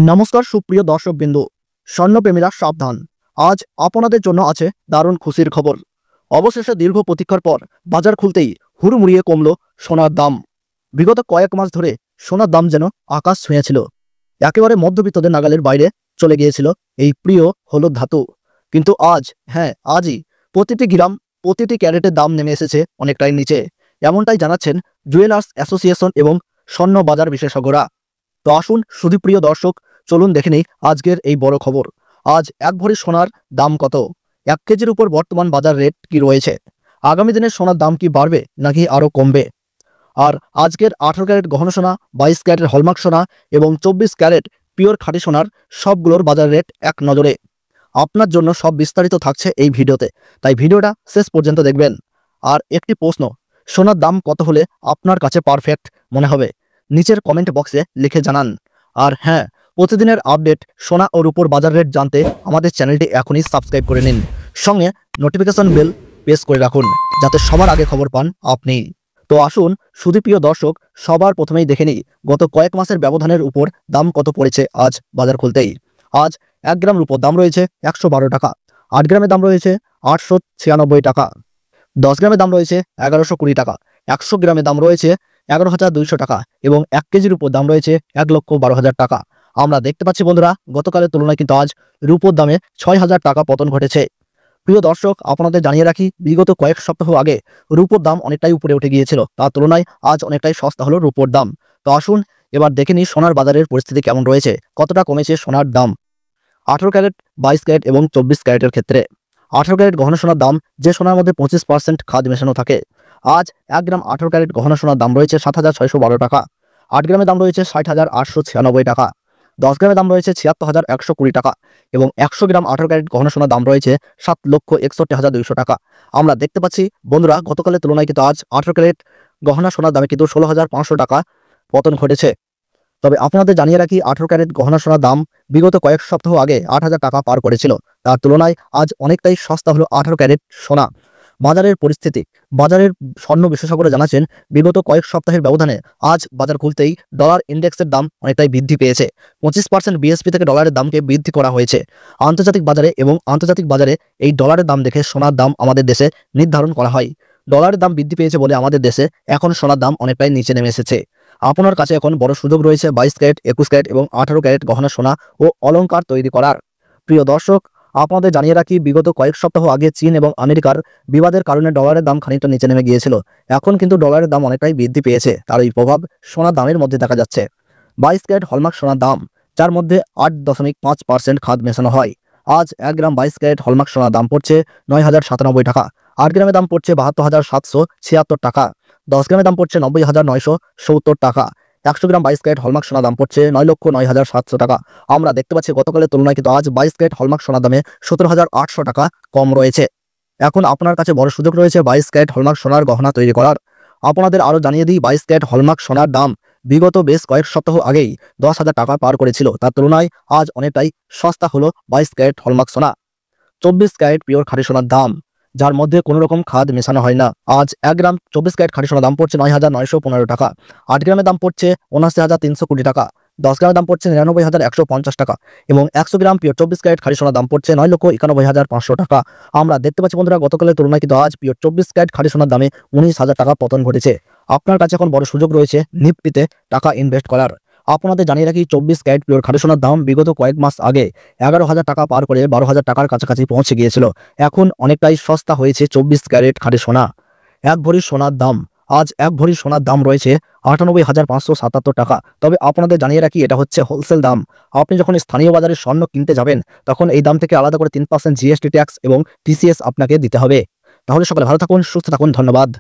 নমস্কার সুপ্রিয় দর্শকবৃন্দ, স্বর্ণপ্রেমীরা সাবধান। আজ আপনাদের জন্য আছে দারুণ খুশির খবর। অবশেষে দীর্ঘ প্রতীক্ষার পর বাজার খুলতেই হুড়মুড়িয়ে কমল সোনার দাম। বিগত কয়েক মাস ধরে সোনার দাম যেন আকাশ ছুঁয়েছিল। একেবারে মধ্যবিত্তদের নাগালের বাইরে চলে গিয়েছিল এই প্রিয় হলুদ ধাতু। কিন্তু আজ, আজই প্রতিটি গ্রাম, প্রতিটি ক্যারেটের দাম নেমে এসেছে অনেকটাই নিচে। এমনটাই জানাচ্ছেন জুয়েলার্স অ্যাসোসিয়েশন এবং স্বর্ণ বাজার বিশেষজ্ঞরা। তো আসুন সুধীপ্রিয় দর্শক, চলুন দেখে নেই আজকের এই বড় খবর। আজ এক ভরি সোনার দাম কত, 1 কেজির উপর বর্তমান বাজার রেট কি রয়েছে, আগামী দিনে সোনার দাম কি বাড়বে নাকি আরও কমবে, আর আজকের 18 ক্যারেট গহনা সোনা, 22 ক্যারেট হলমার্ক সোনা এবং 24 ক্যারেট পিওর খাঁটি সোনার সবগুলোর বাজার রেট এক নজরে। আপনার জন্য সব বিস্তারিত থাকছে এই ভিডিওতে, তাই ভিডিওটা শেষ পর্যন্ত দেখবেন। আর একটি প্রশ্ন, সোনার দাম কত হলে আপনার কাছে পারফেক্ট মনে হবে, নিচের কমেন্ট বক্সে লিখে জানান। আর প্রতিদিনের আপডেট সোনা ও রূপোর বাজার রেট জানতে আমাদের চ্যানেলটি এখনই সাবস্ক্রাইব করে নিন, সঙ্গে নোটিফিকেশন বেল প্রেস করে রাখুন যাতে সবার আগে খবর পান আপনি। তো আসুন সুধীপ্রিয় দর্শক, সবার প্রথমেই দেখে নিই গত কয়েক মাসের ব্যবধানের উপর দাম কত পড়েছে আজ বাজার খুলতেই। আজ 1 গ্রাম রূপোর দাম রয়েছে 112 টাকা, 8 গ্রামের দাম রয়েছে 896 টাকা, 10 গ্রামের দাম রয়েছে 1120 টাকা, 100 গ্রামের দাম রয়েছে 11,200 টাকা এবং 1 কেজির উপর দাম রয়েছে 1,12,000 টাকা। আমরা দেখতে পাচ্ছি বন্ধুরা, গতকালের তুলনায় কিন্তু আজ রূপোর দামে 6,000 টাকা পতন ঘটেছে। প্রিয় দর্শক, আপনাদের জানিয়ে রাখি, বিগত কয়েক সপ্তাহ আগে রূপোর দাম অনেকটাই উপরে উঠে গিয়েছিল, তার তুলনায় আজ অনেকটাই সস্তা হলো রূপোর দাম। তো আসুন এবার দেখে নিই সোনার বাজারের পরিস্থিতি কেমন রয়েছে, কতটা কমেছে সোনার দাম। 18 ক্যারেট, 22 ক্যারেট এবং 24 ক্যারেটের ক্ষেত্রে 18 ক্যারেট গহনা সোনার দাম, যে সোনার মধ্যে 25% খাদ মেশানো থাকে, আজ 1 গ্রাম 18 ক্যারেট গহনা সোনার দাম রয়েছে 7,612 টাকা, 8 গ্রামের দাম রয়েছে 60,896 টাকা, 10 গ্রামের দাম রয়েছে 76,120 টাকা এবং 100 গ্রাম 18 ক্যারেট গহনা সোনার দাম রয়েছে 7,61,200 টাকা। আমরা দেখতে পাচ্ছি বন্ধুরা, গতকালের তুলনায় কিন্তু আজ 18 ক্যারেট গহনা সোনার দামে কিন্তু 16,500 টাকা পতন ঘটেছে। তবে আপনাদের জানিয়ে রাখি, 18 ক্যারেট গহনা সোনার দাম বিগত কয়েক সপ্তাহ আগে 8,000 টাকা পার করেছিল, তার তুলনায় আজ অনেকটাই সস্তা হলো 18 ক্যারেট সোনা। বাজারের পরিস্থিতি, বাজারের স্বর্ণ বিশেষজ্ঞরা জানাচ্ছেন, বিগত কয়েক সপ্তাহের ব্যবধানে আজ বাজার খুলতেই ডলার ইন্ডেক্সের দাম অনেকটাই বৃদ্ধি পেয়েছে। 25% বিএসপি থেকে ডলারের দামকে বৃদ্ধি করা হয়েছে। আন্তর্জাতিক বাজারে এবং আন্তর্জাতিক বাজারে এই ডলারের দাম দেখে সোনার দাম আমাদের দেশে নির্ধারণ করা হয়। ডলারের দাম বৃদ্ধি পেয়েছে বলে আমাদের দেশে এখন সোনার দাম অনেকটাই নিচে নেমে এসেছে। আপনার কাছে এখন বড় সুযোগ রয়েছে 22 ক্যারেট, 21 ক্যারেট এবং 18 ক্যারেট গহনা সোনা ও অলংকার তৈরি করার। প্রিয় দর্শক, আপনাদের জানিয়ে রাখি, বিগত কয়েক সপ্তাহ আগে চীন এবং আমেরিকার বিবাদের কারণে ডলারের দাম খানিকটা নিচে নেমে গিয়েছিল। এখন কিন্তু ডলারের দাম অনেকটাই বৃদ্ধি পেয়েছে, তার এই প্রভাব সোনার দামের মধ্যে দেখা যাচ্ছে। 22 ক্যারেট হলমার্ক সোনার দাম, যার মধ্যে 8.5% খাদ মেশানো হয়, আজ 1 গ্রাম 22 ক্যারেট হলমার্ক সোনার দাম পড়ছে 9,097 টাকা, 8 গ্রামের দাম পড়ছে 72,776 টাকা, 10 গ্রামের দাম পড়ছে 90,970 টাকা, 100 গ্রাম 22 ক্যারেট হলমার্ক সোনার দাম পড়ছে 9,09,700 টাকা। আমরা দেখতে পাচ্ছি গতকালের তুলনায় কিন্তু আজ 22 ক্যারেট হলমার্ক সোনার দামে 17,800 টাকা কম রয়েছে। এখন আপনার কাছে বড় সুযোগ রয়েছে 22 ক্যারেট হলমার্ক সোনার গহনা তৈরি করার। আপনাদের আরও জানিয়ে দিই, 22 ক্যারেট হলমার্ক সোনার দাম বিগত বেশ কয়েক সপ্তাহ আগেই 10,000 টাকা পার করেছিল, তার তুলনায় আজ অনেকটাই সস্তা হলো 22 ক্যারেট হলমার্ক সোনা। 24 ক্যারেট পিওর খাঁটি সোনার দাম, যার মধ্যে কোনো রকম খাদ মেশানো হয় না, আজ 1 গ্রাম 24 ক্যারেট খাঁটি সোনার দাম পড়ছে 9,915 টাকা, 8 গ্রামের দাম পড়ছে 79,320 টাকা, 10 গ্রামের দাম পড়ছে 99,150 টাকা এবং 100 গ্রাম পিওর 24 ক্যারেট খাঁটি সোনার দাম পড়ছে 9,91,500 টাকা। আমরা দেখতে পাচ্ছি বন্ধুরা, গতকালের তুলনায় কিন্তু আজ পিওর 24 ক্যারেট খাঁটি সোনার দামে 19,000 টাকা পতন ঘটেছে। আপনার কাছে এখন বড় সুযোগ রয়েছে নিফটিতে টাকা ইনভেস্ট করার। আপনাদের জানিয়ে রাখি, 24 ক্যারেট পিওর খাঁটি সোনার দাম বিগত কয়েক মাস আগে 11,000 টাকা পার করে 12,000 টাকার কাছাকাছি পৌঁছে গিয়েছিল। এখন অনেকটাই সস্তা হয়েছে 24 ক্যারেট খাঁটি সোনা। 1 ভরি সোনার দাম, আজ 1 ভরি সোনার দাম রয়েছে 98,577 টাকা। তবে আপনাদের জানিয়ে রাখি, এটা হচ্ছে হোলসেল দাম। আপনি যখন স্থানীয় বাজারে স্বর্ণ কিনতে যাবেন, তখন এই দাম থেকে আলাদা করে 3% জিএসটি ট্যাক্স এবং টিসিএস আপনাকে দিতে হবে। তাহলে সকলে ভালো থাকুন, সুস্থ থাকুন, ধন্যবাদ।